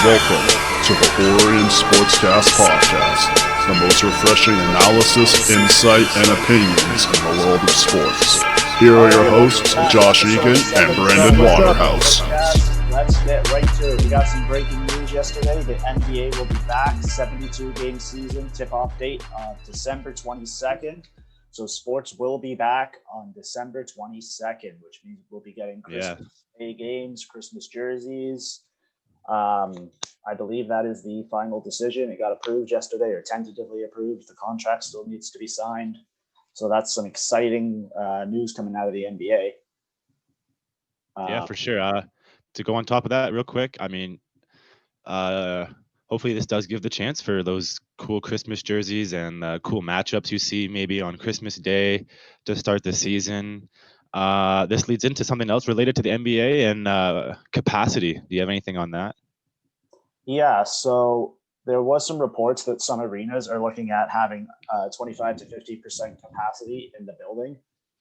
Welcome to the Orion Sportscast podcast, the most refreshing analysis, insight, and opinions in the world of sports. Here are your hosts, Josh Egan and Brandon Waterhouse. Let's get right to it. We got some breaking news yesterday. The NBA will be back, 72-game season, tip-off date on December 22nd. So sports will be back on December 22nd, which means we'll be getting Christmas Day games, Christmas jerseys. I believe that is the final decision. It got approved yesterday, or tentatively approved. The contract still needs to be signed. So that's some exciting news coming out of the NBA. Yeah, for sure. To go on top of that real quick, I mean, hopefully this does give the chance for those cool Christmas jerseys and cool matchups you see maybe on Christmas Day to start the season. This leads into something else related to the NBA and capacity. Do you have anything on that? Yeah, so there was some reports that some arenas are looking at having 25 to 50% capacity in the building,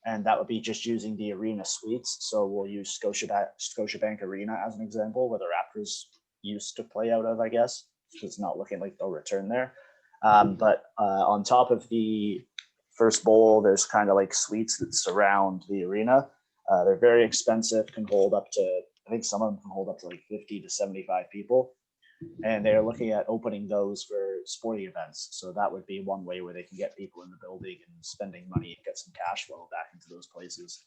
and that would be just using the arena suites. So we'll use Scotiabank Arena as an example, where the Raptors used to play out of, I guess. It's not looking like they'll return there. But on top of the first bowl, there's kind of like suites that surround the arena. They're very expensive, can hold up to, I think some of them can hold up to like 50 to 75 people. And they're looking at opening those for sporting events. So that would be one way where they can get people in the building and spending money and get some cash flow back into those places.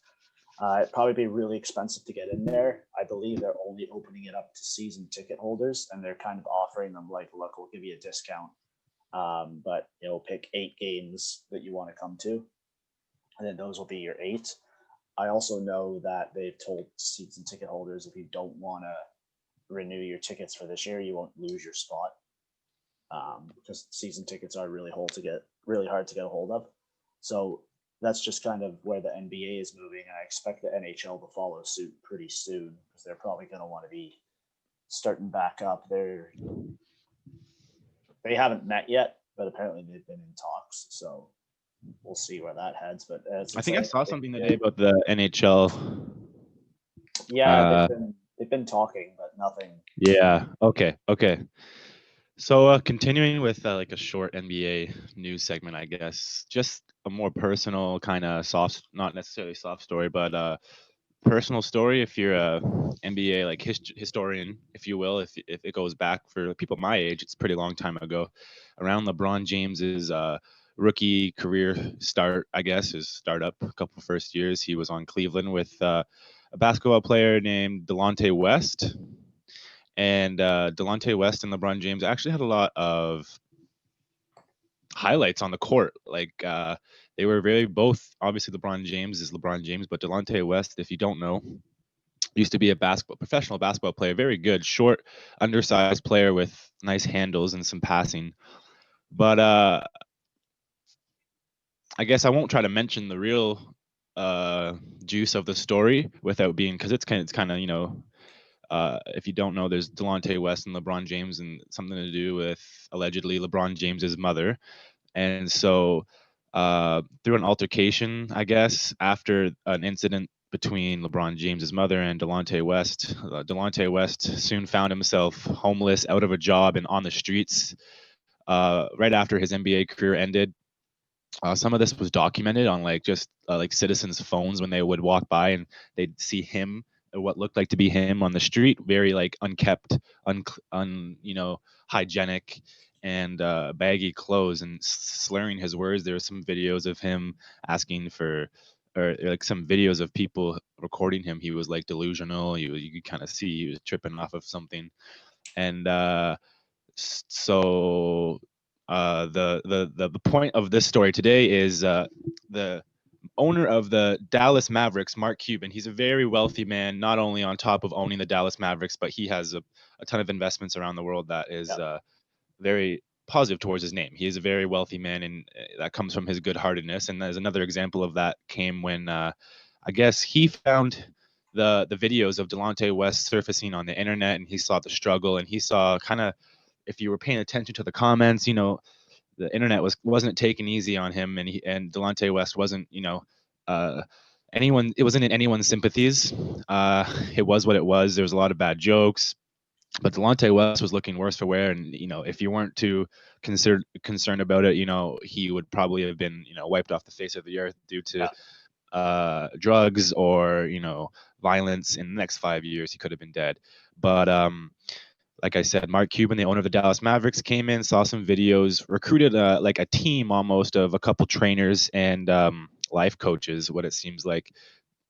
It'd probably be really expensive to get in there. I believe they're only opening it up to season ticket holders, and they're kind of offering them like, look, we'll give you a discount, but you'll pick 8 games that you want to come to, and then those will be your 8. I also know that they've told season ticket holders, if you don't want to renew your tickets for this year, you won't lose your spot, because season tickets are really hard to get a hold of. So that's just kind of where the NBA is moving. I expect the NHL to follow suit pretty soon, because they're probably going to want to be starting back up. They haven't met yet, but apparently they've been in talks. So we'll see where that heads. But I think I saw something today about the NHL. Yeah, they've been talking, but nothing. Yeah. Okay. So continuing with like a short NBA news segment, I guess, just a more personal kind of soft, not necessarily soft story, but personal story. If you're a NBA like historian, if you will, if it goes back for people my age, it's a pretty long time ago, around LeBron James's rookie career start, I guess, his startup, a couple first years. He was on Cleveland with a basketball player named Delonte West. And Delonte West and LeBron James actually had a lot of highlights on the court. Like they were both, obviously LeBron James is LeBron James, but Delonte West, if you don't know, used to be a professional basketball player, very good, short, undersized player with nice handles and some passing. But I guess I won't try to mention the real juice of the story without being, because it's kind of, you know, if you don't know, there's Delonte West and LeBron James, and something to do with allegedly LeBron James's mother. And so through an altercation, I guess, after an incident between LeBron James's mother and Delonte West soon found himself homeless, out of a job, and on the streets right after his NBA career ended. Some of this was documented on like citizens' phones when they would walk by and they'd see him, what looked like to be him, on the street, very like unkept, hygienic and baggy clothes, and slurring his words. There were some videos of him asking for, or like some videos of people recording him. He was like delusional. You could kind of see he was tripping off of something, and so the point of this story today is the owner of the Dallas Mavericks, Mark Cuban. He's a very wealthy man, not only on top of owning the Dallas Mavericks, but he has a ton of investments around the world that is very positive towards his name. He is a very wealthy man, and that comes from his good-heartedness. And there's another example of that came when I guess he found the videos of Delonte West surfacing on the internet, and he saw the struggle, and he saw kind of, if you were paying attention to the comments, you know, the internet wasn't taking easy on him, and Delonte West wasn't, it wasn't in anyone's sympathies. It was what it was. There was a lot of bad jokes. But Delonte West was looking worse for wear, and if you weren't too concerned about it, he would probably have been wiped off the face of the earth due to Yeah. drugs or violence. In the next 5 years, he could have been dead. But like I said, Mark Cuban, the owner of the Dallas Mavericks, came in, saw some videos, recruited like a team almost of a couple trainers and life coaches, what it seems like.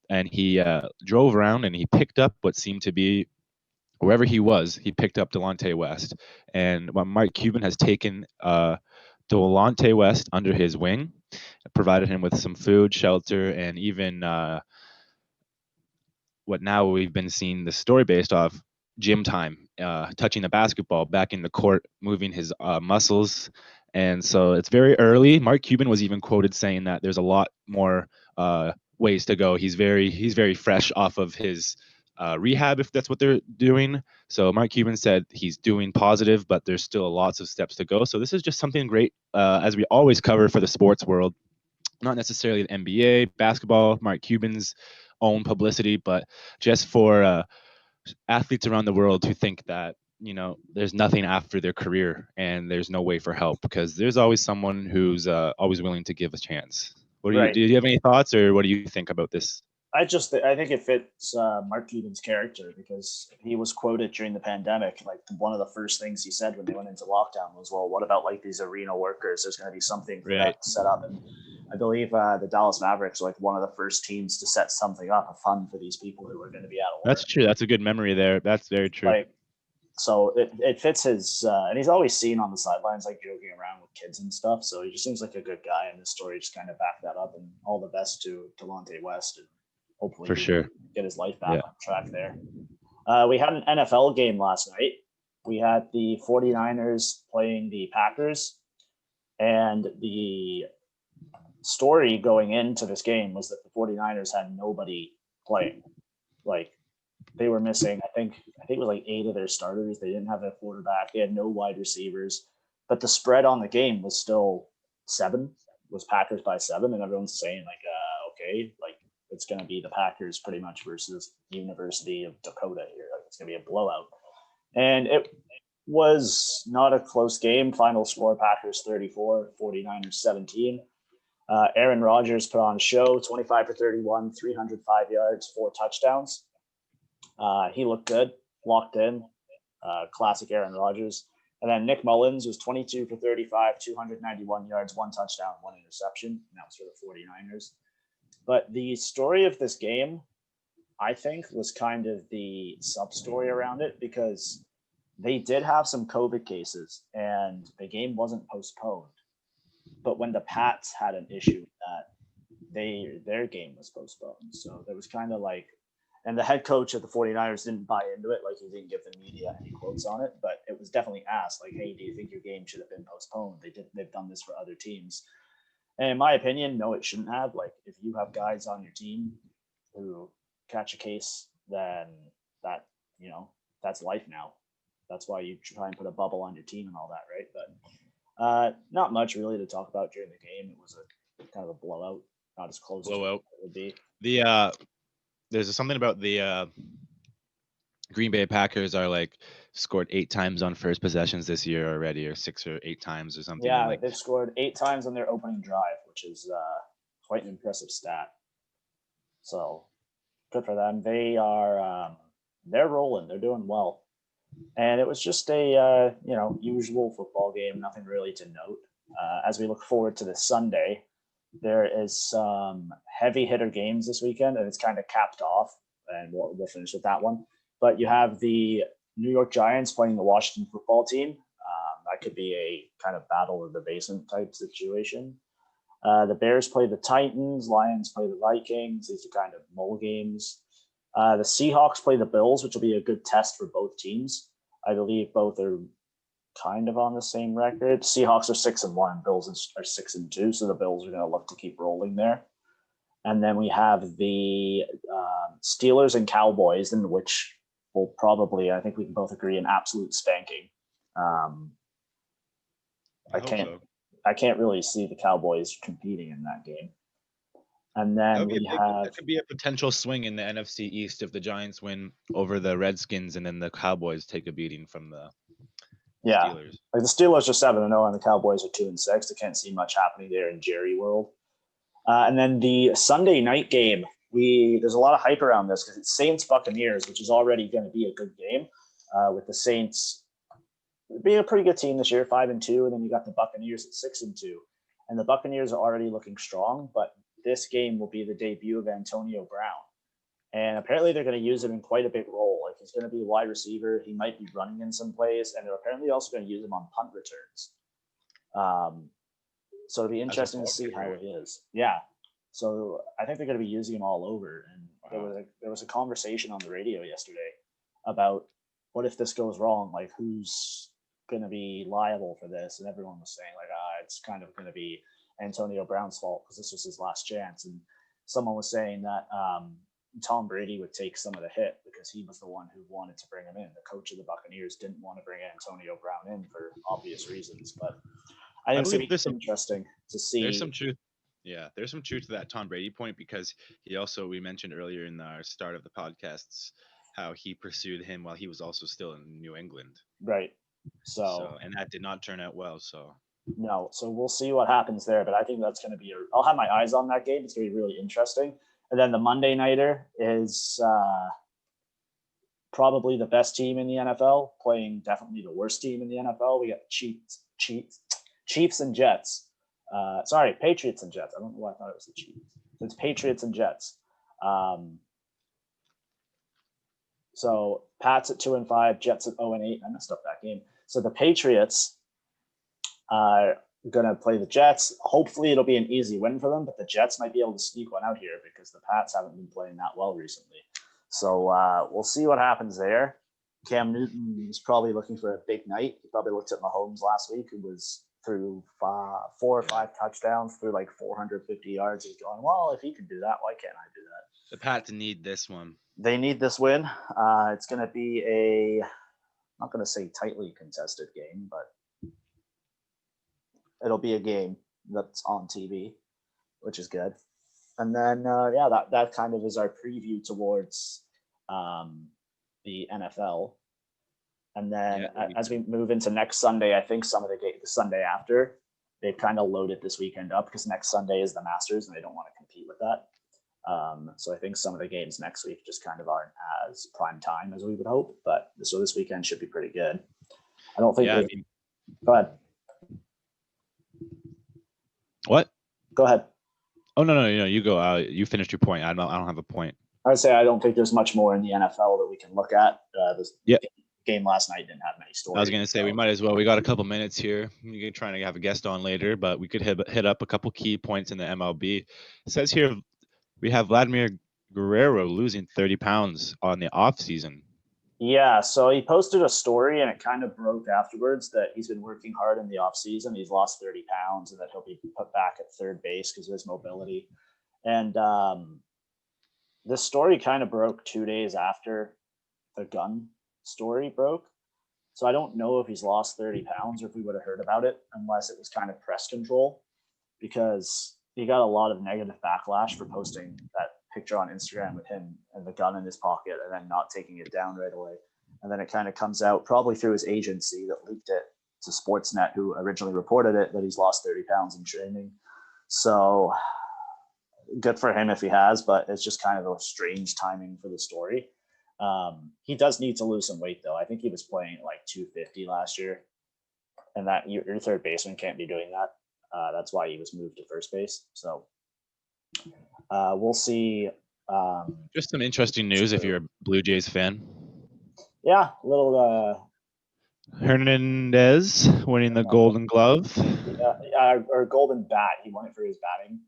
And he drove around and he picked up what seemed to be, wherever he was, he picked up Delonte West. And what Mark Cuban has taken Delonte West under his wing, provided him with some food, shelter, and even what now we've been seeing the story based off gym time, touching the basketball, back in the court, moving his muscles. And so it's very early. Mark Cuban was even quoted saying that there's a lot more ways to go. He's very fresh off of his rehab, if that's what they're doing. So Mark Cuban said he's doing positive, but there's still lots of steps to go. So this is just something great, as we always cover for the sports world, not necessarily the NBA, basketball, Mark Cuban's own publicity, but just for athletes around the world who think that there's nothing after their career and there's no way for help, because there's always someone who's always willing to give a chance. Right. Do you have any thoughts, or what do you think about this? I think it fits Mark Cuban's character, because he was quoted during the pandemic. Like, one of the first things he said when they went into lockdown was, "Well, what about like these arena workers? There's going to be something for that set up." And I believe the Dallas Mavericks were like one of the first teams to set something up, a fund for these people who are going to be out of work. That's true. That's a good memory there. That's very true. Like, so it fits his, and he's always seen on the sidelines, like joking around with kids and stuff. So he just seems like a good guy, and this story just kind of backed that up. And all the best to Delonte West, and hopefully For sure. get his life back on track there. We had an NFL game last night. We had the 49ers playing the Packers, and the story going into this game was that the 49ers had nobody playing. Like, they were missing, I think it was like 8 of their starters. They didn't have a quarterback. They had no wide receivers. But the spread on the game was still 7, was Packers by 7. And everyone's saying, like, okay, like, it's going to be the Packers pretty much versus University of Dakota here. Like, it's going to be a blowout. And it was not a close game. Final score, Packers 34, 49ers 17. Aaron Rodgers put on a show, 25 for 31, 305 yards, 4 touchdowns. He looked good, locked in, classic Aaron Rodgers. And then Nick Mullins was 22 for 35, 291 yards, 1 touchdown, 1 interception. And that was for the 49ers. But the story of this game, I think, was kind of the sub-story around it, because they did have some COVID cases and the game wasn't postponed. But when the Pats had an issue with that, their game was postponed. So there was kind of like, and the head coach of the 49ers didn't buy into it. Like, he didn't give the media any quotes on it, but it was definitely asked, like, hey, do you think your game should have been postponed? They've done this for other teams. And in my opinion, no, it shouldn't have. Like, if you have guys on your team who catch a case, then that's life now. That's why you try and put a bubble on your team and all that, right? But not much really to talk about during the game. It was a kind of a blowout, not as close as it would be. There's something about the Green Bay Packers are like scored 8 times on first possessions this year already, or 6 or 8 times or something. Yeah, like, they've scored 8 times on their opening drive, which is quite an impressive stat. So good for them. They're rolling. They're doing well. And it was just a usual football game. Nothing really to note. As we look forward to this Sunday, there is some heavy hitter games this weekend, and it's kind of capped off, and we'll finish with that one. But you have the New York Giants playing the Washington football team. That could be a kind of battle of the basement type situation. The Bears play the Titans. Lions play the Vikings. These are kind of mole games. The Seahawks play the Bills, which will be a good test for both teams. I believe both are kind of on the same record. Seahawks are 6-1, Bills are 6-2, so the Bills are going to look to keep rolling there. And then we have the Steelers and Cowboys, in which will probably, I think we can both agree, an absolute spanking. I can't really see the Cowboys competing in that game. And then we have that could be a potential swing in the NFC East if the Giants win over the Redskins and then the Cowboys take a beating from the Steelers. Like the Steelers are 7-0 and the Cowboys are 2-6. I can't see much happening there in Jerry world. And then the Sunday night game, there's a lot of hype around this because it's Saints Buccaneers, which is already going to be a good game. With the Saints being a pretty good team this year, 5-2, and then you got the Buccaneers at 6-2, and the Buccaneers are already looking strong. But this game will be the debut of Antonio Brown, and apparently they're going to use him in quite a big role. Like he's going to be a wide receiver. He might be running in some plays, and they're apparently also going to use him on punt returns. So it'll be interesting to see how it is. Yeah. So I think they're going to be using him all over. And there was a conversation on the radio yesterday about what if this goes wrong? Like who's going to be liable for this? And everyone was saying like, it's kind of going to be Antonio Brown's fault because this was his last chance. And someone was saying that Tom Brady would take some of the hit because he was the one who wanted to bring him in. The coach of the Buccaneers didn't want to bring Antonio Brown in for obvious reasons, but I think it's interesting to see. There's some truth. Yeah, there's some truth to that Tom Brady point because we mentioned earlier in our start of the podcasts how he pursued him while he was also still in New England. Right. So and that did not turn out well. So we'll see what happens there. But I think that's going to be I'll have my eyes on that game. It's going to be really interesting. And then the Monday nighter is probably the best team in the NFL playing definitely the worst team in the NFL. We got Chiefs and Jets. Patriots and Jets. I don't know why I thought it was the Chiefs. It's Patriots and Jets. So Pats at 2-5, Jets at 0-8. I messed up that game. So the Patriots are going to play the Jets. Hopefully it'll be an easy win for them, but the Jets might be able to sneak one out here because the Pats haven't been playing that well recently. So we'll see what happens there. Cam Newton is probably looking for a big night. He probably looked at Mahomes last week, who was through 4 or 5 touchdowns through like 450 yards. He's going, well, if he can do that, why can't I do that? The Pats need this one. They need this win. It's going to be I'm not going to say tightly contested game, but it'll be a game that's on TV, which is good. And then, that kind of is our preview towards the NFL. And then as we move into next Sunday, I think some of the Sunday after, they've kind of loaded this weekend up because next Sunday is the Masters and they don't want to compete with that. So I think some of the games next week just kind of aren't as prime time as we would hope. But this weekend should be pretty good. I don't think. Go ahead. What? Go ahead. Oh no! You go. You finished your point. I don't have a point. I would say I don't think there's much more in the NFL that we can look at. The game last night didn't have many stories. I was going to say we might as well. We got a couple minutes here. You're trying to have a guest on later, but we could hit up a couple key points in the MLB. It says here we have Vladimir Guerrero losing 30 pounds on the off season. Yeah, so he posted a story and it kind of broke afterwards that he's been working hard in the off season. He's lost 30 pounds and that he'll be put back at third base because of his mobility. And this story kind of broke 2 days after the gun story broke. So I don't know if he's lost 30 pounds or if we would have heard about it unless it was kind of press control, because he got a lot of negative backlash for posting that picture on Instagram with him and the gun in his pocket and then not taking it down right away. And then it kind of comes out probably through his agency that leaked it to Sportsnet, who originally reported it, that he's lost 30 pounds in training. So good for him if he has, but it's just kind of a strange timing for the story. He does need to lose some weight though. I think he was playing at like 250 last year, and that your third baseman can't be doing that. That's why he was moved to first base. So we'll see. Just some interesting news if you're a Blue Jays fan. Yeah, a little Hernandez winning the Golden Glove. Or Golden Bat. He won it for his batting.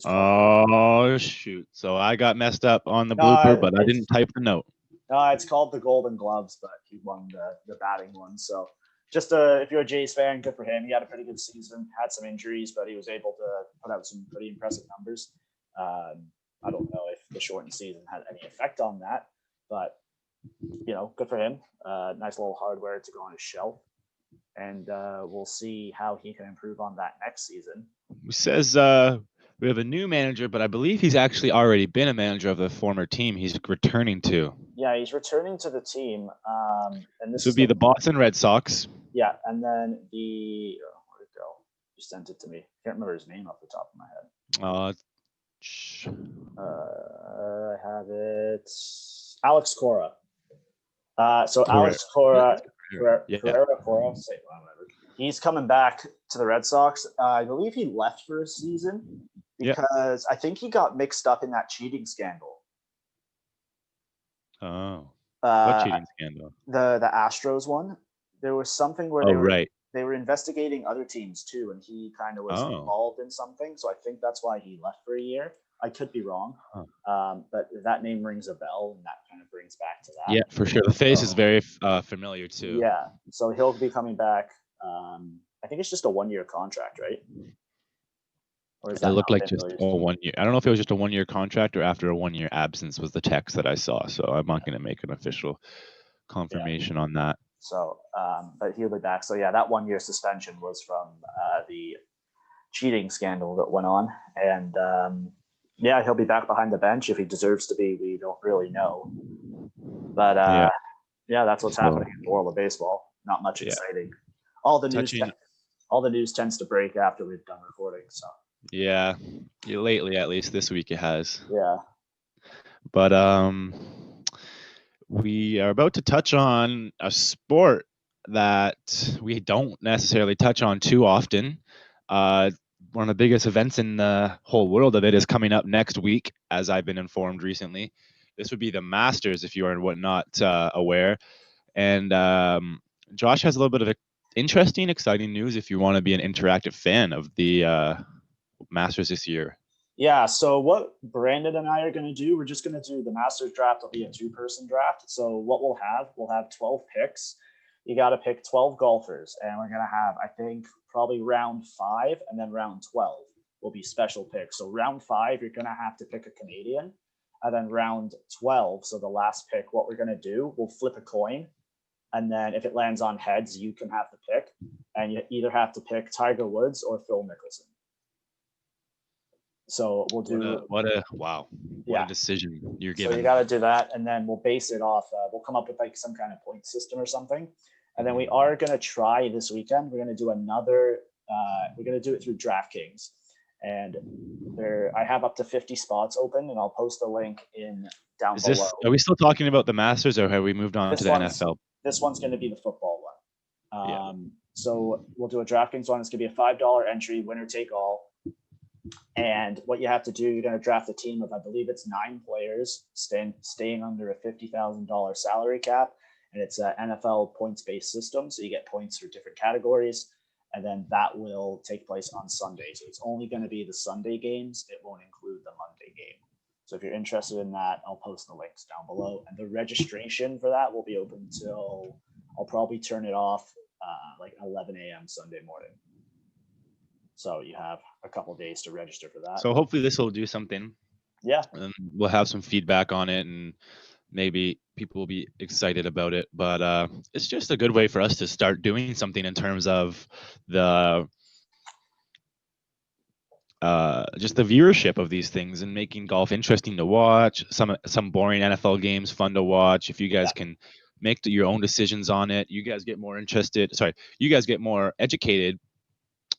Oh shoot! So I got messed up on the blooper, but I didn't type the note. No, it's called the Golden Gloves, but he won the batting one. So just if you're a Jays fan, good for him. He had a pretty good season, had some injuries, but he was able to put out some pretty impressive numbers. I don't know if the shortened season had any effect on that, but good for him. Nice little hardware to go on his shelf, and we'll see how he can improve on that next season. It says We have a new manager, but I believe he's actually already been a manager of the former team he's returning to. Yeah, he's returning to the team. And This this would is be the Boston Red Sox. yeah, and then where'd it go? You sent it to me. Can't remember his name off the top of my head. I have it. Alex Cora. So Alex Cora, Yeah. Cora, say whatever. He's coming back to the Red Sox. I believe he left for a season because I think he got mixed up in that cheating scandal. Oh. What cheating scandal? The Astros one. There was something where they were investigating other teams too, and he kind of was involved in something. So I think that's why he left for a year. I could be wrong, but that name rings a bell, and that kind of brings back to that. Yeah, for sure. The face is very familiar too. Yeah, so he'll be coming back. I think it's just a 1-year contract, right? Or is that it looked like just a 1 year. I don't know if it was just a 1-year contract or after a 1-year absence was the text that I saw. So I'm not going to make an official confirmation on that. So, but he'll be back. So yeah, that 1-year suspension was from the cheating scandal that went on, and yeah, he'll be back behind the bench if he deserves to be. We don't really know, but yeah, that's what's happening in the world of baseball. Not much exciting. All the news tends to break after we've done recording. So yeah, lately at least this week it has. Yeah, but we are about to touch on a sport that we don't necessarily touch on too often. One of the biggest events in the whole world of it is coming up next week, as I've been informed recently. This would be the Masters, if you are not aware. And Josh has a little bit of interesting, exciting news if you want to be an interactive fan of the Masters this year. Yeah, so what Brandon and I are going to do, we're just going to do the Masters draft. It'll be a 2-person draft. So what we'll have 12 picks. You got to pick 12 golfers, and we're going to have, I think, probably round 5, and then round 12 will be special picks. So round 5, you're going to have to pick a Canadian, and then round 12, so the last pick, what we're going to do, we'll flip a coin, and then if it lands on heads, you can have the pick, and you either have to pick Tiger Woods or Phil Mickelson. So we'll do what a decision you're given. So you got to do that, and then we'll base it off. We'll come up with like some kind of point system or something, and then we are going to try this weekend. We're going to do another. We're going to do it through DraftKings, and I have up to 50 spots open, and I'll post a link down below. Are we still talking about the Masters, or have we moved on to the NFL? This one's going to be the football one. So we'll do a DraftKings one. It's going to be a $5 entry, winner take all. And what you have to do, you're going to draft a team of, I believe it's 9 players, staying under a $50,000 salary cap. And it's an NFL points-based system. So you get points for different categories. And then that will take place on Sunday. So it's only going to be the Sunday games. It won't include the Monday game. So if you're interested in that, I'll post the links down below. And the registration for that will be open till, I'll probably turn it off like 11 a.m. Sunday morning. So you have a couple of days to register for that. So hopefully this will do something. Yeah. And we'll have some feedback on it, and maybe people will be excited about it. But it's just a good way for us to start doing something in terms of the just the viewership of these things and making golf interesting to watch. Some boring NFL games fun to watch. If you guys can make your own decisions on it, you guys get more interested. Sorry, you guys get more educated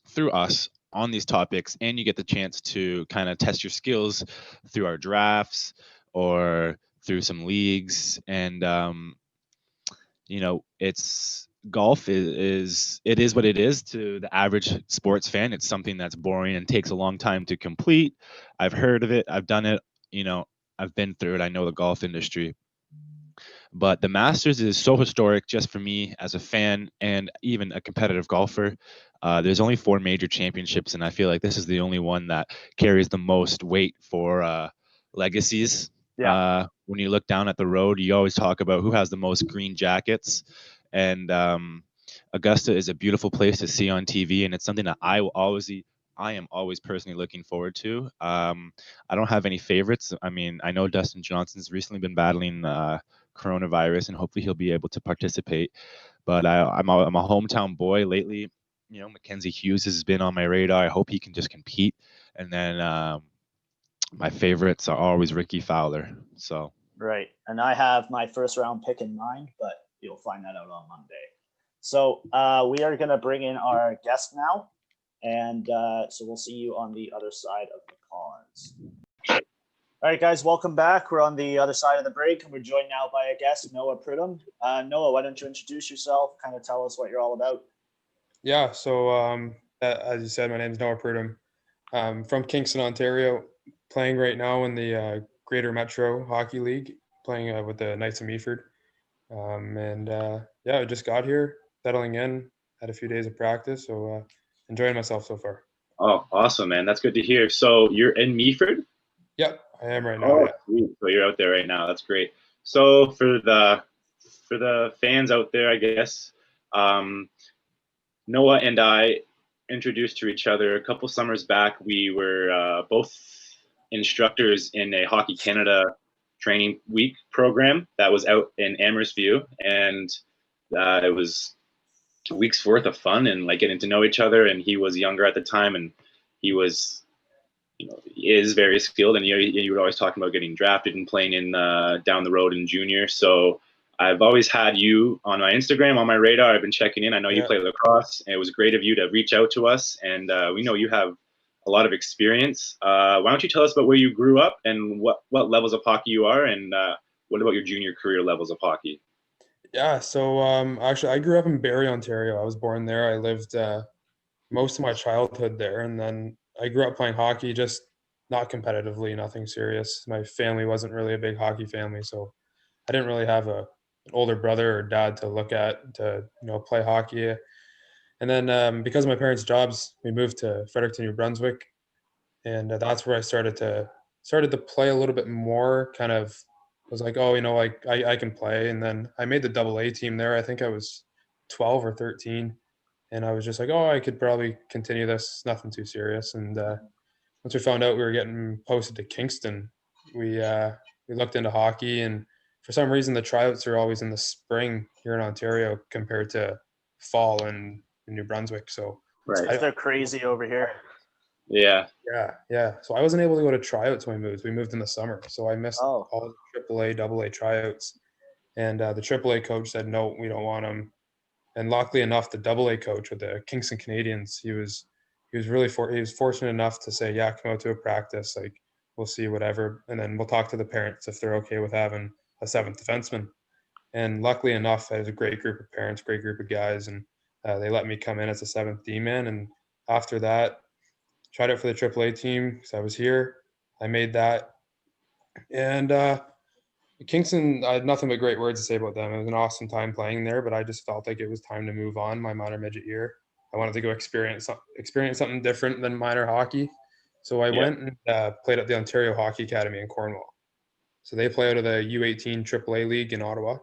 through us on these topics, and you get the chance to kind of test your skills through our drafts or through some leagues. And it's golf is what it is to the average sports fan. It's something that's boring and takes a long time to complete. I've heard of it, I've done it, I've been through it. I know the golf industry. But the Masters is so historic just for me as a fan and even a competitive golfer. There's only 4 major championships, and I feel like this is the only one that carries the most weight for legacies. Yeah. When you look down at the road, you always talk about who has the most green jackets. And Augusta is a beautiful place to see on TV, and it's something that I am always personally looking forward to. I don't have any favorites. I mean, I know Dustin Johnson's recently been battling coronavirus, and hopefully he'll be able to participate. But I'm a hometown boy lately. Mackenzie Hughes has been on my radar. I hope he can just compete. And then my favorites are always Ricky Fowler. So Right. And I have my first round pick in mind, but you'll find that out on Monday. So we are going to bring in our guest now. And so we'll see you on the other side of the pause. All right, guys, welcome back. We're on the other side of the break, and we're joined now by a guest, Noah Pridham. Noah, why don't you introduce yourself, kind of tell us what you're all about? Yeah, so as you said, my name is Noah Pridham. I'm from Kingston, Ontario, playing right now in the Greater Metro Hockey League, playing with the Knights of Meaford. I just got here, settling in, had a few days of practice, so enjoying myself so far. Oh, awesome, man. That's good to hear. So you're in Meaford? Yep, I am right now. Oh, yeah. sweet. So you're out there right now. That's great. So for the fans out there, I guess, Noah and I introduced to each other a couple summers back. We were both instructors in a Hockey Canada training week program that was out in Amherst View, and it was weeks worth of fun and like getting to know each other. And he was younger at the time, and he was, is very skilled. And you were always talking about getting drafted and playing in down the road in junior. So I've always had you on my Instagram, on my radar. I've been checking in. I know you play lacrosse, and it was great of you to reach out to us. And we know you have a lot of experience. Why don't you tell us about where you grew up and what levels of hockey you are, and what about your junior career levels of hockey? Yeah, so actually, I grew up in Barrie, Ontario. I was born there. I lived most of my childhood there, and then I grew up playing hockey, just not competitively, nothing serious. My family wasn't really a big hockey family, so I didn't really have an older brother or dad to look at to play hockey. And then because of my parents' jobs, we moved to Fredericton, New Brunswick, and that's where I started to play a little bit more. Kind of was like, oh, like I can play. And then I made the AA team there. I think I was 12 or 13, and I was just like, oh, I could probably continue this. Nothing too serious. And once we found out we were getting posted to Kingston, we looked into hockey, and for some reason the tryouts are always in the spring here in Ontario compared to fall in New Brunswick. So They're crazy over here. Yeah. So I wasn't able to go to tryouts when we moved. We moved in the summer, so I missed all the AAA, AA tryouts. And the AAA coach said, no, we don't want him. And luckily enough, the AA coach with the Kingston Canadians, he was fortunate enough to say, yeah, come out to a practice. Like, we'll see, whatever. And then we'll talk to the parents if they're okay with having a seventh defenseman. And luckily enough, I was a great group of parents, great group of guys. And they let me come in as a seventh D-man. And after that, tried out for the AAA team because I was here. I made that. And Kingston, I had nothing but great words to say about them. It was an awesome time playing there, but I just felt like it was time to move on my minor midget year. I wanted to go experience something different than minor hockey. So I went and played at the Ontario Hockey Academy in Cornwall. So they play out of the U18 AAA League in Ottawa.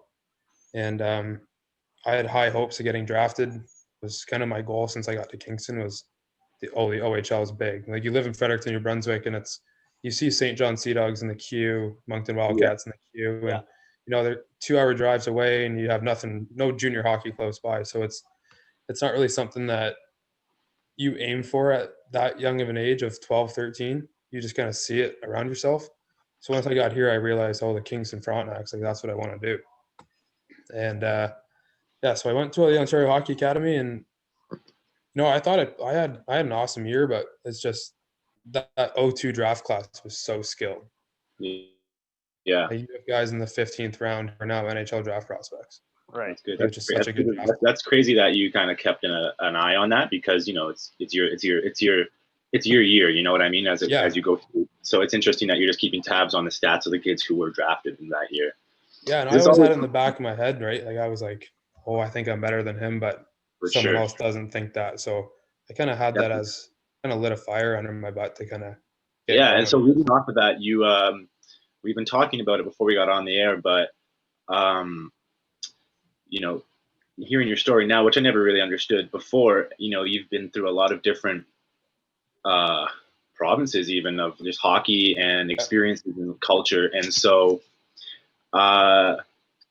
And I had high hopes of getting drafted. It was kind of my goal since I got to Kingston was the OHL is big. Like, you live in Fredericton, New Brunswick, and you see St. John Sea Dogs in the queue, Moncton Wildcats in the queue, and they're 2-hour drives away, and you have no junior hockey close by. So it's not really something that you aim for at that young of an age of 12, 13. You just kind of see it around yourself. So once I got here, I realized, the Kingston Frontenacs, like, that's what I want to do. And so I went to the Ontario Hockey Academy, and I thought I had an awesome year, but it's just that 02 draft class was so skilled. Yeah. You have guys in the 15th round who are now NHL draft prospects. Right. That's good. That's just such a good draft. That's crazy that you kind of kept an eye on that, because it's your year. You know what I mean? As you go through. So it's interesting that you're just keeping tabs on the stats of the kids who were drafted in that year. Yeah, and I always had it in the back of my head, right? Like, I was like, oh, I think I'm better than him, but someone else doesn't think that. So I kind of had that as kind of lit a fire under my butt to kind of get going. And so leading off of that, we've been talking about it before we got on the air, but hearing your story now, which I never really understood before, you've been through a lot of different provinces, even of just hockey and experiences and culture. And so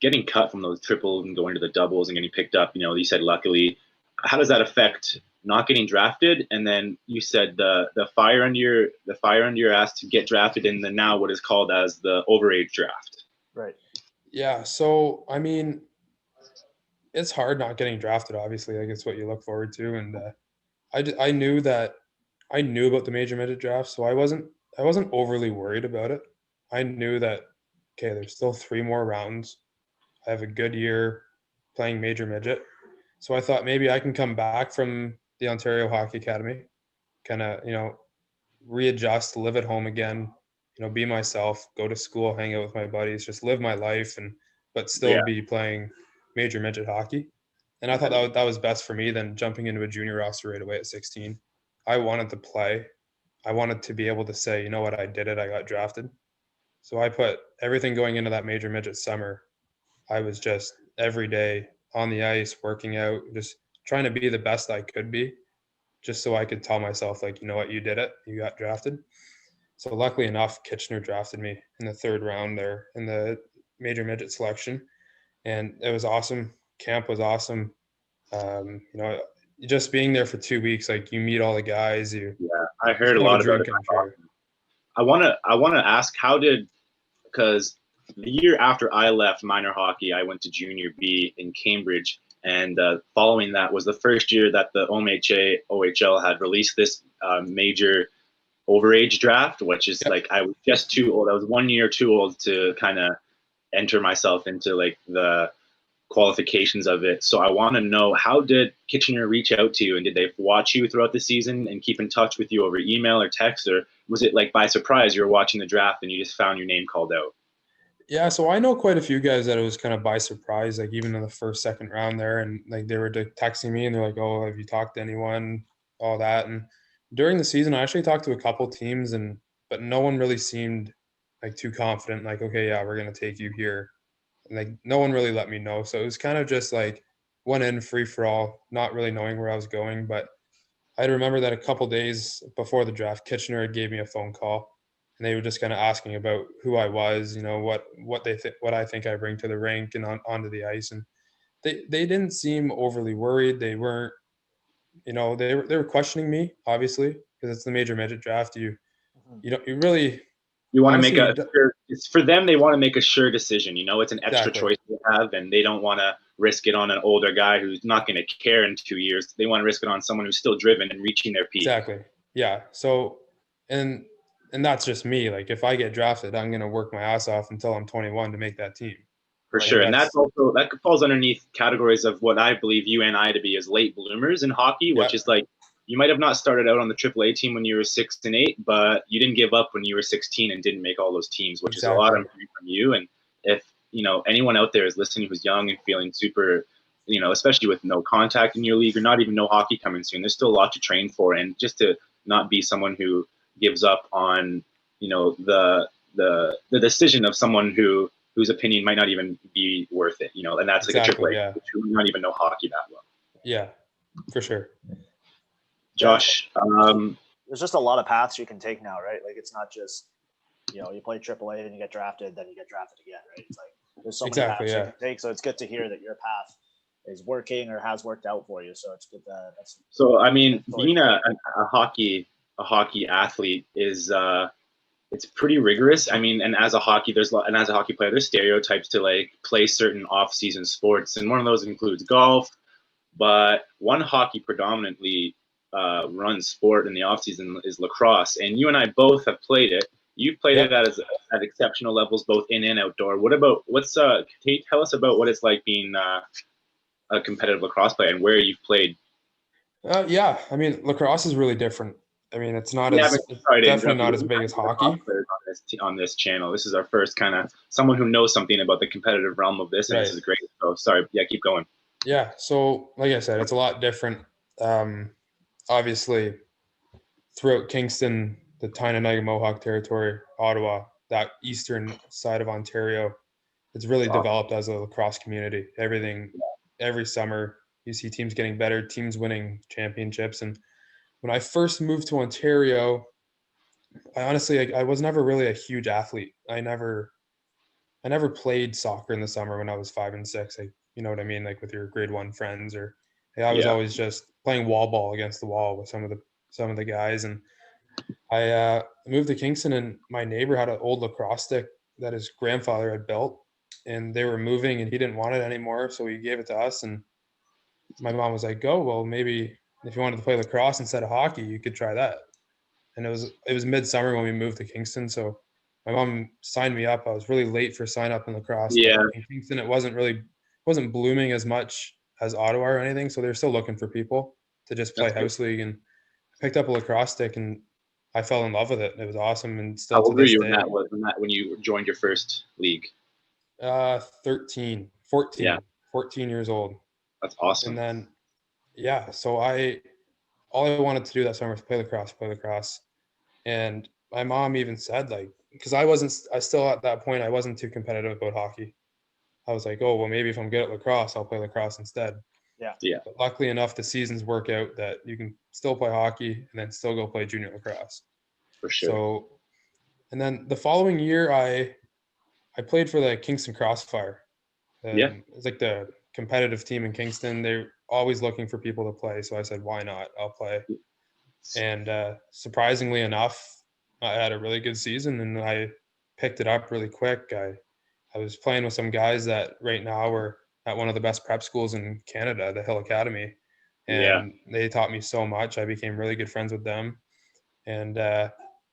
getting cut from those triples and going to the doubles and getting picked up, you said luckily, how does that affect not getting drafted, and then you said the fire under your ass to get drafted in the now what is called as the overage draft. Right. Yeah. So I mean, it's hard not getting drafted. Obviously, like it's what you look forward to, and I knew about the major midget draft, so I wasn't overly worried about it. I knew that okay, there's still 3 more rounds. I have a good year playing major midget, so I thought maybe I can come back from the Ontario Hockey Academy, kind of readjust, live at home again, be myself, go to school, hang out with my buddies, just live my life, but still be playing major midget hockey. And I thought that was best for me than jumping into a junior roster right away at 16. I wanted to play. I wanted to be able to say, you know what, I did it. I got drafted. So I put everything going into that major midget summer. I was just every day on the ice, working out, just trying to be the best I could be, just so I could tell myself, like, you know what, you did it. You got drafted. So luckily enough, Kitchener drafted me in the 3rd round there in the major midget selection. And it was awesome. Camp was awesome. Just being there for 2 weeks, like you meet all the guys. I heard a lot about it. I want to ask, because the year after I left minor hockey, I went to junior B in Cambridge, and following that was the first year that the OMHA OHL had released this major overage draft, which is like I was just too old. I was 1 year too old to kind of enter myself into like the qualifications of it. So I want to know, how did Kitchener reach out to you, and did they watch you throughout the season and keep in touch with you over email or text, or was it like by surprise you were watching the draft and you just found your name called out? Yeah, so I know quite a few guys that it was kind of by surprise, like even in the 1st, 2nd round there, and like they were texting me and they're like, "Oh, have you talked to anyone?" All that. And during the season, I actually talked to a couple teams, but no one really seemed like too confident. Like, okay, yeah, we're gonna take you here. And like no one really let me know. So it was kind of just like went in free for all, not really knowing where I was going. But I remember that a couple days before the draft, Kitchener had gave me a phone call, and they were just kind of asking about who I was, what I think I bring to the rink and onto the ice. And they didn't seem overly worried. They weren't, they were questioning me, obviously, because it's the major midget draft. You really. You want to make it's for them. They want to make a sure decision. It's an extra choice they have, and they don't want to risk it on an older guy who's not going to care in 2 years. They want to risk it on someone who's still driven and reaching their peak. Exactly. Yeah. So, and that's just me. Like if I get drafted, I'm going to work my ass off until I'm 21 to make that team. For sure. And that falls underneath categories of what I believe you and I to be as late bloomers in hockey, which is like, you might have not started out on the AAA team when you were 6 and 8, but you didn't give up when you were 16 and didn't make all those teams, which is a lot of money from you. And if, anyone out there is listening who's young and feeling super, especially with no contact in your league or not even no hockey coming soon, there's still a lot to train for. And just to not be someone who gives up on, the decision of someone whose opinion might not even be worth it, and that's like a AAA, which we not even know hockey that well. Yeah, for sure. Josh, there's just a lot of paths you can take now, right? Like it's not just, you play AAA, then you get drafted, then you get drafted again, right? It's like there's so many paths you can take. So it's good to hear that your path is working or has worked out for you. So it's good that that's. So I mean, being a hockey athlete is it's pretty rigorous. I mean, and as a hockey player, there's stereotypes to like play certain off-season sports, and one of those includes golf. But one hockey predominantly run sport in the off season is lacrosse, and you and I both have played it. You've played it at exceptional levels, both in and outdoor. Can you tell us about what it's like being a competitive lacrosse player and where you've played? Yeah, I mean, lacrosse is really different. I mean, it's definitely not as big as hockey. On this channel, this is our first kind of someone who knows something about the competitive realm of this, and this is great. So sorry, keep going. Yeah, so like I said, it's a lot different. Obviously, throughout Kingston, the Tyne-Niagara Mohawk territory, Ottawa, that eastern side of Ontario, it's really developed as a lacrosse community. Every summer, you see teams getting better, teams winning championships. And when I first moved to Ontario, I was never really a huge athlete. I never played soccer in the summer when I was 5 and 6. You know what I mean? Like with your grade 1 friends, or I was always just playing wall ball against the wall with some of the guys. And I moved to Kingston, and my neighbor had an old lacrosse stick that his grandfather had built, and they were moving, and he didn't want it anymore, so he gave it to us. And my mom was like, "Oh, well, maybe if you wanted to play lacrosse instead of hockey, you could try that." And it was midsummer when we moved to Kingston, so my mom signed me up. I was really late for sign up in lacrosse. Yeah. But in Kingston, it wasn't blooming as much as Ottawa or anything, so they're still looking for people to just play house league. And I picked up a lacrosse stick, and I fell in love with it. It was awesome, and still How to old were this you day. when you joined your first league? 13, 14, Yeah. 14 years old. That's awesome. And then, yeah, so all I wanted to do that summer was play lacrosse. And my mom even said, like, because I still at that point, I wasn't too competitive about hockey. I was like, oh, well, maybe if I'm good at lacrosse, I'll play lacrosse instead. Yeah. But luckily enough, the seasons work out that you can still play hockey and then still go play junior lacrosse. For sure. So, and then the following year, I played for the Kingston Crossfire. It's like the competitive team in Kingston. They're always looking for people to play. So I said, why not? I'll play. And surprisingly enough, I had a really good season, and I picked it up really quick. I was playing with some guys that right now are at one of the best prep schools in Canada, the Hill Academy. And they taught me so much. I became really good friends with them. And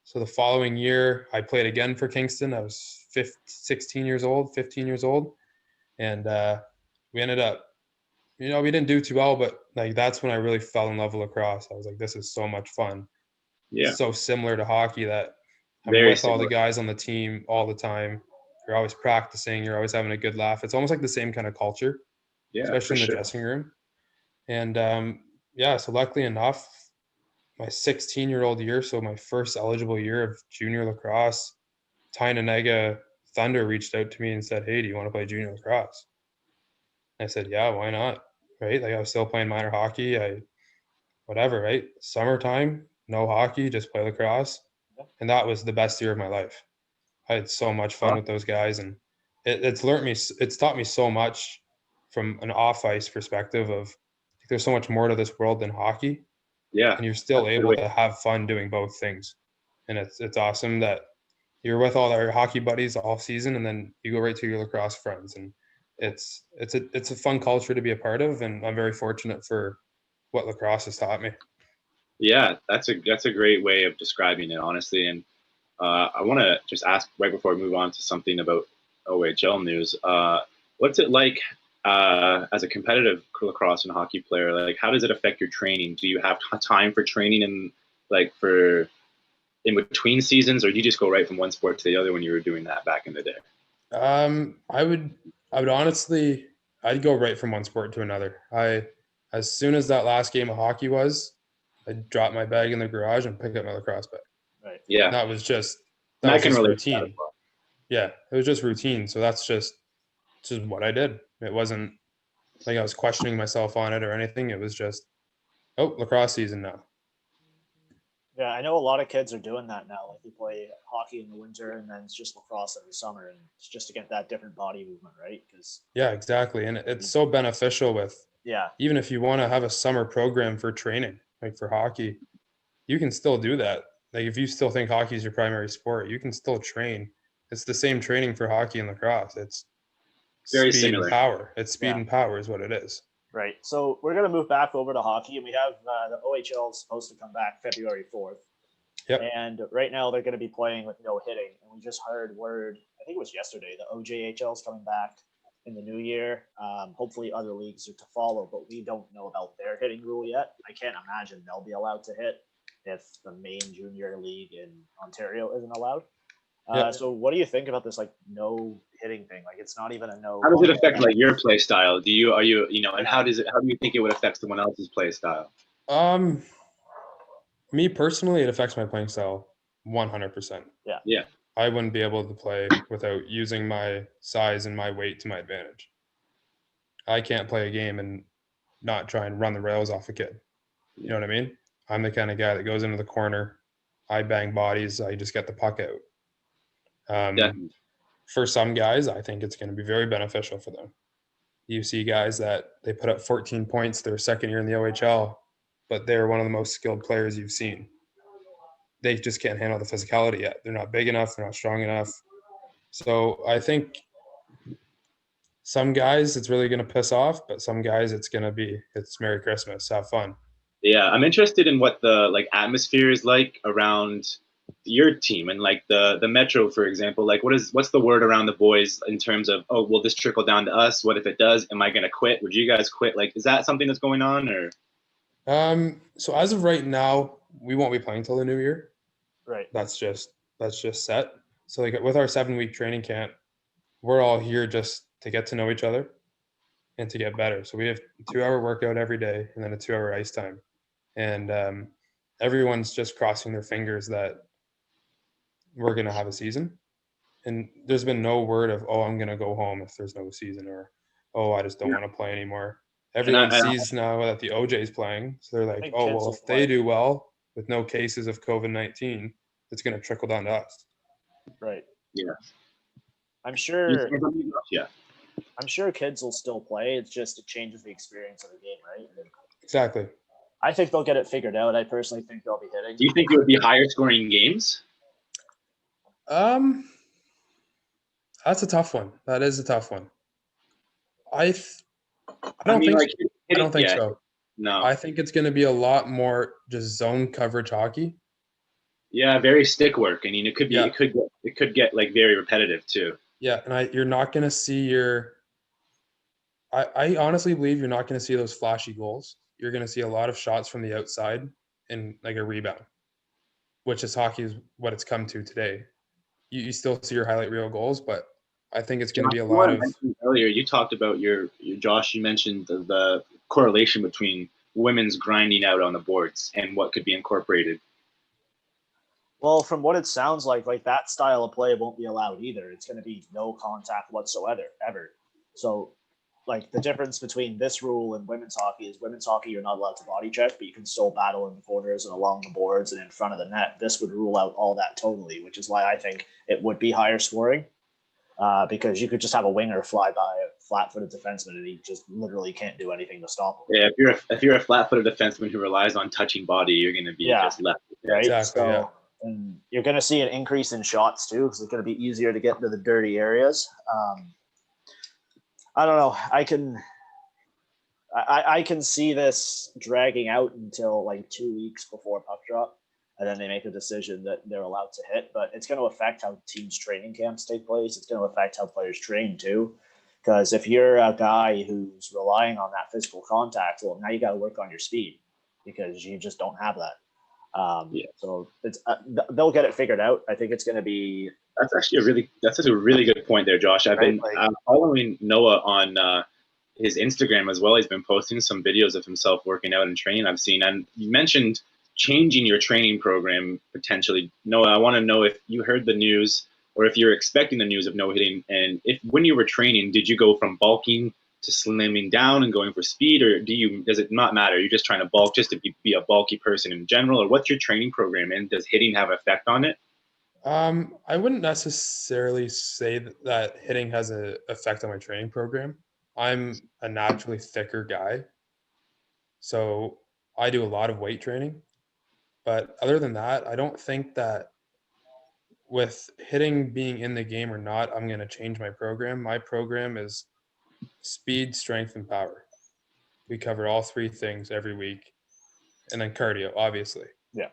so the following year, I played again for Kingston. I was 15 years old. And we ended up, we didn't do too well, but like that's when I really fell in love with lacrosse. I was like, this is so much fun. Yeah. So similar to hockey that I'm Very with all the similar. guys on the team all the time. You're always practicing. You're always having a good laugh. It's almost like the same kind of culture, especially in the dressing room. And so luckily enough, my 16-year-old year, so my first eligible year of junior lacrosse, Tynanega Thunder reached out to me and said, hey, do you want to play junior lacrosse? I said, yeah, why not? Right? Like I was still playing minor hockey. Whatever, right? Summertime, no hockey, just play lacrosse. And that was the best year of my life. I had so much fun with those guys, and it's taught me so much from an off ice perspective of there's so much more to this world than hockey. Yeah. And you're still able to have fun doing both things. And it's awesome that you're with all our hockey buddies all season, and then you go right to your lacrosse friends. And it's a fun culture to be a part of, and I'm very fortunate for what lacrosse has taught me. Yeah, that's a great way of describing it, honestly. And I want to just ask right before we move on to something about OHL news. What's it like as a competitive lacrosse and hockey player? Like, how does it affect your training? Do you have time for training and for in between seasons, or do you just go right from one sport to the other when you were doing that back in the day? I would honestly, I'd go right from one sport to another. As soon as that last game of hockey was, I'd drop my bag in the garage and pick up my lacrosse bag. Right. Yeah. And that was just routine. Yeah, it was just routine. So that's just what I did. It wasn't like I was questioning myself on it or anything. It was just, lacrosse season now. Yeah, I know a lot of kids are doing that now. Like, they play hockey in the winter, and then it's just lacrosse every summer, and it's just to get that different body movement, right? Yeah, exactly. And it's so beneficial with, even if you want to have a summer program for training, like for hockey, you can still do that. Like if you still think hockey is your primary sport, you can still train. It's the same training for hockey and lacrosse. It's very speed similar. And power. It's speed and power is what it is. Right. So we're going to move back over to hockey, and we have the OHL is supposed to come back February 4th. Yep. And right now they're going to be playing with no hitting. And we just heard word, I think it was yesterday, the OJHL is coming back in the new year. Hopefully other leagues are to follow, but we don't know about their hitting rule yet. I can't imagine they'll be allowed to hit if the main junior league in Ontario isn't allowed. So what do you think about this, no hitting thing? It's not even a no. How does it affect your play style? And how do you think it would affect someone else's play style? Me personally, it affects my playing style 100%. Yeah. I wouldn't be able to play without using my size and my weight to my advantage. I can't play a game and not try and run the rails off a kid. You know what I mean? I'm the kind of guy that goes into the corner. I bang bodies. I just get the puck out. For some guys, I think it's going to be very beneficial for them. You see guys that they put up 14 points their second year in the OHL, but they're one of the most skilled players you've seen. They just can't handle the physicality yet. They're not big enough. They're not strong enough. So I think some guys it's really going to piss off, but some guys it's Merry Christmas, have fun. Yeah, I'm interested in what the like atmosphere is like around your team and like the Metro, for example. Like, what's the word around the boys in terms of, oh, will this trickle down to us? What if it does? Am I going to quit? Would you guys quit? Like, is that something that's going on or? So as of right now, we won't be playing till the new year. Right. That's just set. So like with our 7-week training camp, we're all here just to get to know each other and to get better. So we have a 2-hour workout every day and then a 2-hour ice time. And everyone's just crossing their fingers that we're going to have a season. And there's been no word of, oh, I'm going to go home if there's no season, or, oh, I just don't want to play anymore. Everyone sees now that the OJ's playing. So they're like, oh, well, if they do well with no cases of COVID-19, it's going to trickle down to us. Right. Yeah. I'm sure. Yeah. I'm sure kids will still play. It's just it changes the experience of the game, right? Exactly. I think they'll get it figured out. I personally think they'll be hitting. Do you think it would be higher scoring games? That's a tough one. That is a tough one. I don't think so. No. I think it's going to be a lot more just zone coverage hockey. Yeah, very stick work. I mean, it could get like very repetitive too. Yeah, and you're not going to see I honestly believe you're not going to see those flashy goals. You're going to see a lot of shots from the outside and like a rebound, which is hockey is what it's come to today. You still see your highlight reel goals, but I think it's going to be a lot of. Earlier, you talked about your Josh. You mentioned the correlation between women's grinding out on the boards and what could be incorporated. Well, from what it sounds like that style of play won't be allowed either. It's going to be no contact whatsoever, ever. So, like the difference between this rule and women's hockey, you're not allowed to body check, but you can still battle in the corners and along the boards and in front of the net. This would rule out all that totally, which is why I think it would be higher scoring. Because you could just have a winger fly by a flat-footed defenseman and he just literally can't do anything to stop him. Yeah, if you're a flat-footed defenseman who relies on touching body, you're going to be just left. Right. Exactly. So, and you're going to see an increase in shots too, because it's going to be easier to get into the dirty areas. I don't know. I can see this dragging out until like 2 weeks before puck drop, and then they make a decision that they're allowed to hit. But it's going to affect how teams' training camps take place. It's going to affect how players train too. Because if you're a guy who's relying on that physical contact, well, now you got to work on your speed because you just don't have that. So it's they'll get it figured out. I think it's going to be. That's actually a really good point there, Josh. I've been following Noah on his Instagram as well. He's been posting some videos of himself working out and training I've seen. And you mentioned changing your training program potentially. Noah, I want to know if you heard the news or if you're expecting the news of no hitting. And if when you were training, did you go from bulking to slimming down and going for speed, or does it not matter? You're just trying to bulk just to be a bulky person in general, or what's your training program and does hitting have an effect on it? I wouldn't necessarily say that hitting has an effect on my training program. I'm a naturally thicker guy, so I do a lot of weight training. But other than that, I don't think that with hitting being in the game or not, I'm going to change my program. My program is speed, strength, and power. We cover all three things every week, and then cardio, obviously. Yeah.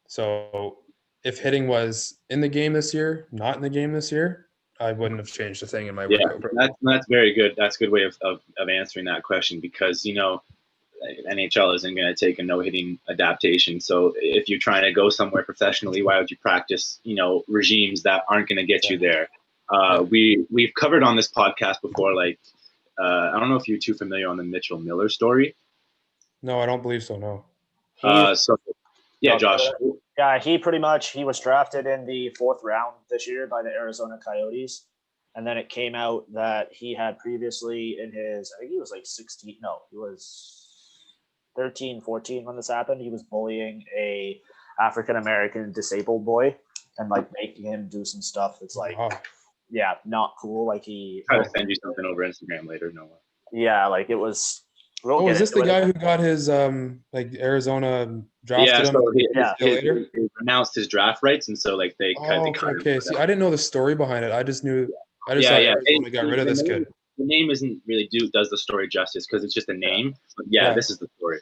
So if hitting was in the game this year, not in the game this year, I wouldn't have changed a thing in my workout program. That's very good. That's a good way of answering that question because, NHL isn't going to take a no-hitting adaptation. So if you're trying to go somewhere professionally, why would you practice, regimes that aren't going to get you there? We've covered on this podcast before, I don't know if you're too familiar on the Mitchell Miller story. No, I don't believe so, no. Josh. Yeah, he was drafted in the 4th round this year by the Arizona Coyotes. And then it came out that he had previously I think he was like 16. No, he was 13, 14 when this happened. He was bullying a African-American disabled boy and making him do some stuff that's not cool. I'll send you something over Instagram later, Noah. Yeah, it was We'll is this the into it. guy who got his like Arizona drafted him? So He announced his draft rights, and so like they cut him. Okay. See, I didn't know the story behind it. I just thought Arizona got rid of this kid. The name isn't really does the story justice because it's just a name. But this is the story.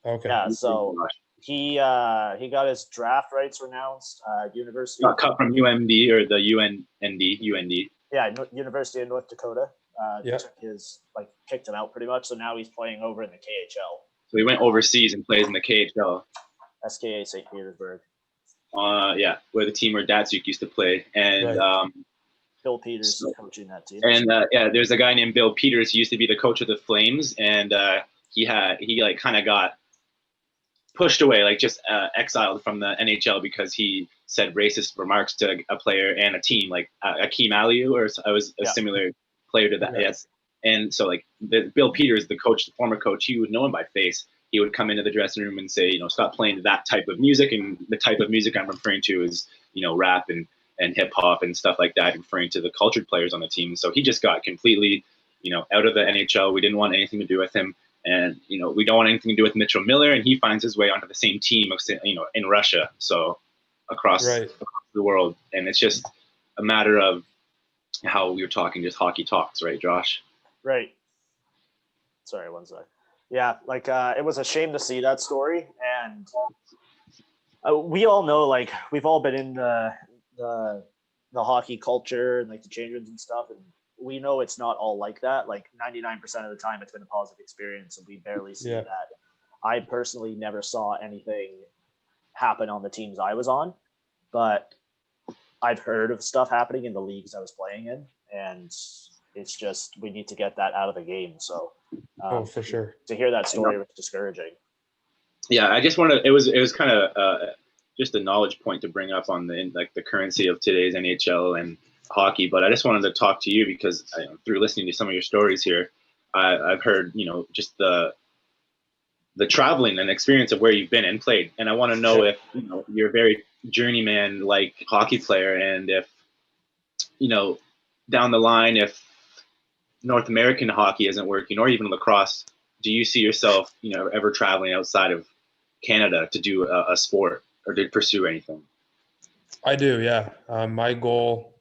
Okay. Yeah, so he got his draft rights renounced. University got cut from UMD or the UND. Yeah, University of North Dakota. Took kicked him out pretty much. So now he's playing over in the KHL. So he went overseas and plays in the KHL. SKA St. Petersburg. Where the team where Datsuk used to play, and Bill Peters is coaching that team. And there's a guy named Bill Peters. He used to be the coach of the Flames, and he kind of got pushed away, exiled from the NHL because he said racist remarks to a player and a team, like Akeem Aliu, or I was a similar player to that. Yeah. Yes. And so Bill Peters, the former coach, he would know him by face. He would come into the dressing room and say, stop playing that type of music. And the type of music I'm referring to is, rap and hip hop and stuff like that, referring to the cultured players on the team. So he just got completely, out of the NHL. We didn't want anything to do with him. And, we don't want anything to do with Mitchell Miller. And he finds his way onto the same team, in Russia. So across the world. And it's just a matter of how we were talking, just hockey talks, right, Josh? Right. Sorry, one sec. Yeah, it was a shame to see that story. And we all know, we've all been in the hockey culture and the change rooms and stuff, and we know it's not all like that. 99% of the time it's been a positive experience, and we barely see that. I personally never saw anything happen on the teams I was on, but I've heard of stuff happening in the leagues I was playing in, and it's just, we need to get that out of the game. So for sure, to hear that story was discouraging. Yeah, I just wanted, it was kind of just a knowledge point to bring up on the currency of today's NHL and hockey. But I just wanted to talk to you because through listening to some of your stories here, I've heard, just the traveling and experience of where you've been and played. And I want to know if, you're a very journeyman hockey player, and if, down the line, if North American hockey isn't working, or even lacrosse, do you see yourself, ever traveling outside of Canada to do a sport or to pursue anything? I do, yeah. My goal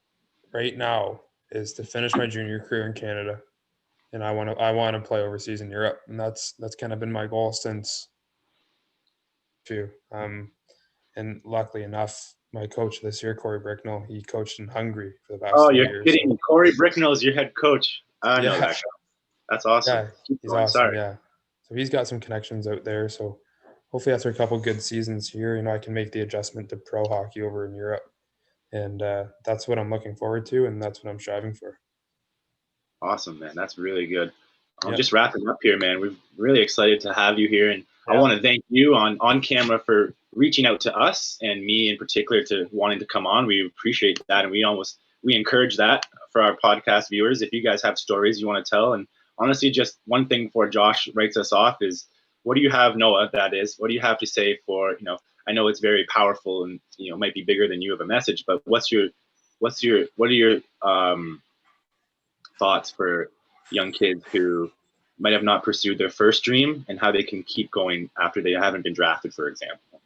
right now is to finish my junior career in Canada, and I want to play overseas in Europe, and that's kind of been my goal since. And luckily enough, my coach this year, Corey Bricknell, he coached in Hungary for the past 2 years. Oh, you're kidding! So. Corey Bricknell is your head coach. I know that guy. That's awesome. Yeah, he's awesome. Sorry. Yeah, so he's got some connections out there. So hopefully after a couple good seasons here, I can make the adjustment to pro hockey over in Europe. And that's what I'm looking forward to, and that's what I'm striving for. Awesome, man. That's really good. Just wrapping up here, man. We're really excited to have you here. And I want to thank you on camera for reaching out to us, and me in particular to wanting to come on. We appreciate that. And we encourage that for our podcast viewers. If you guys have stories you want to tell, and honestly, just one thing before Josh writes us off is, what do you have, Noah, that is, what do you have to say for, I know it's very powerful and, might be bigger than you of a message, but what are your thoughts for young kids who might have not pursued their first dream, and how they can keep going after they haven't been drafted, for example?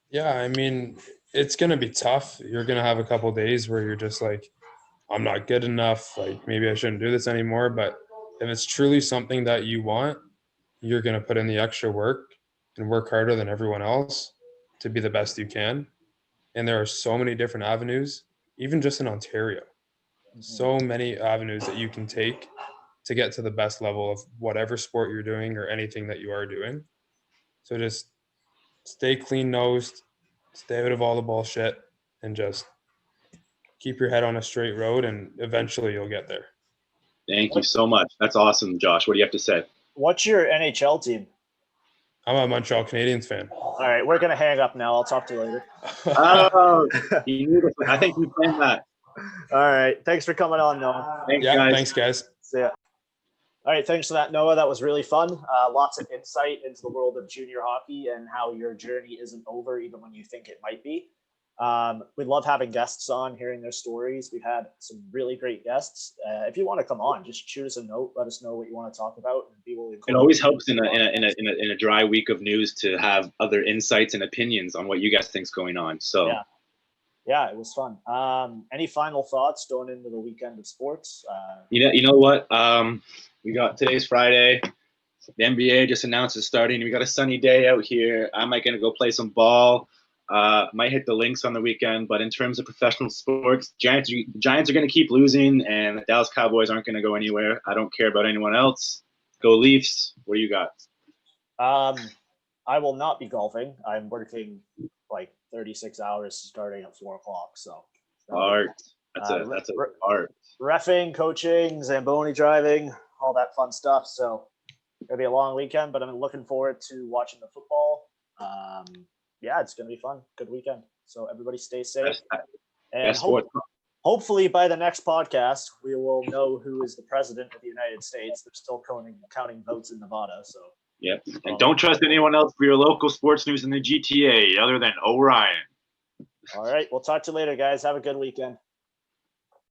Yeah, I mean, it's going to be tough. You're going to have a couple of days where you're just like, I'm not good enough. Maybe I shouldn't do this anymore. But if it's truly something that you want, you're going to put in the extra work and work harder than everyone else to be the best you can. And there are so many different avenues, even just in Ontario, so many avenues that you can take to get to the best level of whatever sport you're doing or anything that you are doing. So just stay clean-nosed, stay out of all the bullshit, and just keep your head on a straight road, and eventually you'll get there. Thank you so much. That's awesome, Josh. What do you have to say? What's your NHL team? I'm a Montreal Canadiens fan. All right, we're going to hang up now. I'll talk to you later. Oh, I think we planned that. All right. Thanks for coming on, Noah. Thanks, guys. See ya. All right. Thanks for that, Noah. That was really fun. Lots of insight into the world of junior hockey and how your journey isn't over even when you think it might be. We love having guests on, hearing their stories. We've had some really great guests. If you want to come on, just shoot us a note. Let us know what you want to talk about, and we will include It always helps in a dry week of news to have other insights and opinions on what you guys think's going on. So yeah, it was fun. Any final thoughts going into the weekend of sports? You know what? We got today's Friday. The NBA just announced it's starting. We got a sunny day out here. I might gonna go play some ball. Might hit the links on the weekend, but in terms of professional sports, Giants are going to keep losing, and the Dallas Cowboys aren't going to go anywhere. I don't care about anyone else. Go Leafs. What do you got? I will not be golfing. I'm working like 36 hours starting at 4 o'clock. So art. That's art. Reffing, coaching, Zamboni driving, all that fun stuff. So it'll be a long weekend, but I'm looking forward to watching the football. Yeah, it's going to be fun. Good weekend. So everybody stay safe. And hopefully by the next podcast, we will know who is the president of the United States. They're still counting votes in Nevada. So yeah. And don't trust anyone else for your local sports news in the GTA other than Orion. All right. We'll talk to you later, guys. Have a good weekend.